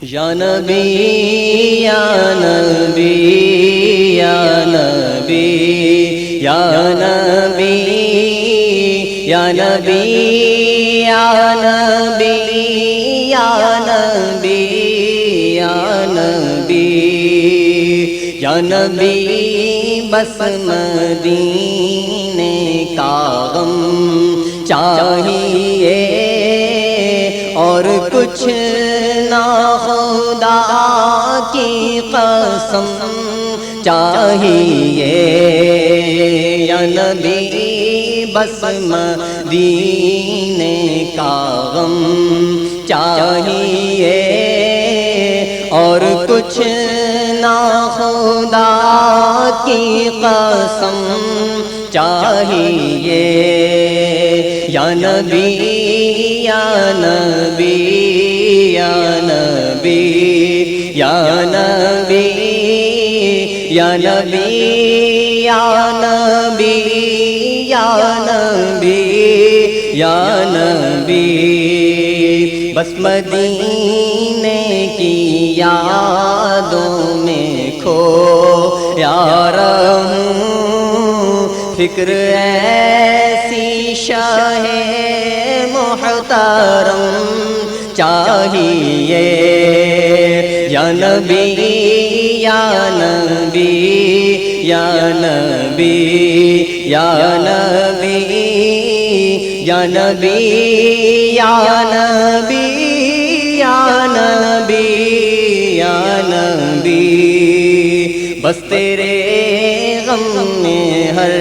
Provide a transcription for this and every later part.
یا نبی یا نبی یا نبی یا نبی یا نبی یا نبی یا نبی یا نبی یا نبی بس مدینے کا غم چاہیے اور کچھ نہ خدا کی قسم چاہیے یا نبی بس مدینے کا غم چاہیے اور کچھ نہ خدا کی قسم چاہیے یا نبی یا نبی یا نبی یا نبی یا نبی یا نبی یا نبی یا نبی بس مدینے کی یادوں میں کھویا رہوں فکر ایسی شاہ محترم چاہیے یا نبی یا نبی یا نبی یا نبی یا نبی یا نبی یا نبی یا نبی بس تیرے غم میں ہر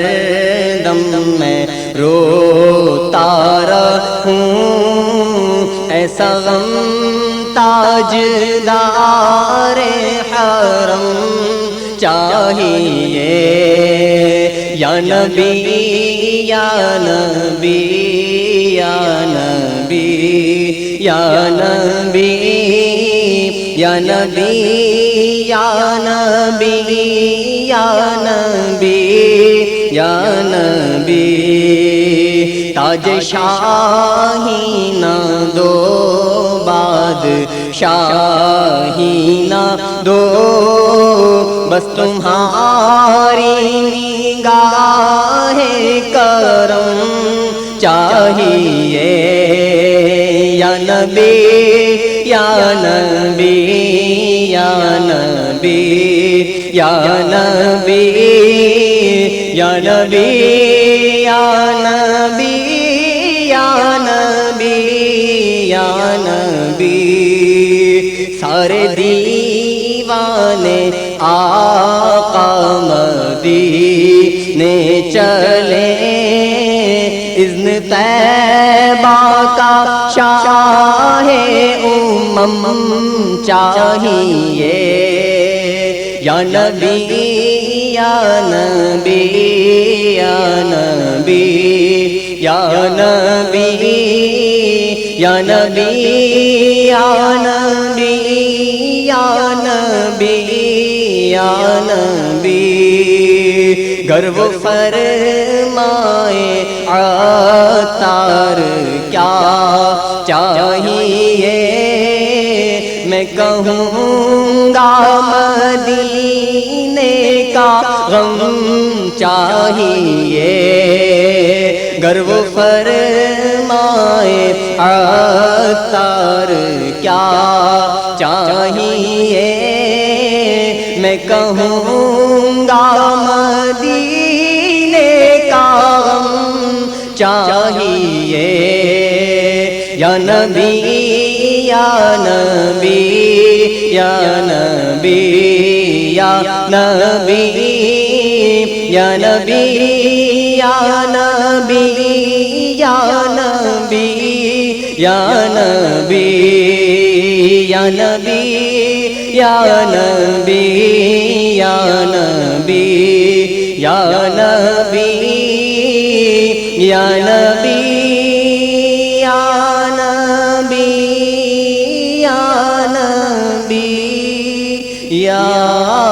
دم میں روتا رہوں ایسا غم تاجدار حرم چاہیے یا نبی یا نبی یا نبی یا نبی یا نبی یا نبی یا نبی یا نبی تاج شاہی نہ دو بادشاہی نہ دو بس تمہاری نگاہ کرم چاہیے یا نبی یا نبی یا نبی یا نبی یا نبی یا نبی یا نبی یا نبی سارے دیوانے آقا مدینے چلے اذن طیبہ کا شاہ امم چاہیے یا نبی یا نبی یا نبی یا نبی یا نبی یا نبی یا نبی یا نبی گر وہ فرمائے عطار کیا چاہیے میں کہوں گا مدینے کا غم چاہیے گر وہ فرمائے عطار کیا چاہیے میں کہوں گا مدینے کا غم چاہیے یا نبی یا نبی یا نبی یا نبی یا نبی یا نبی یا نبی یا نبی یا نبی یا نبی یا نبی یا نبی یا نبی یا نبی یا نبی یا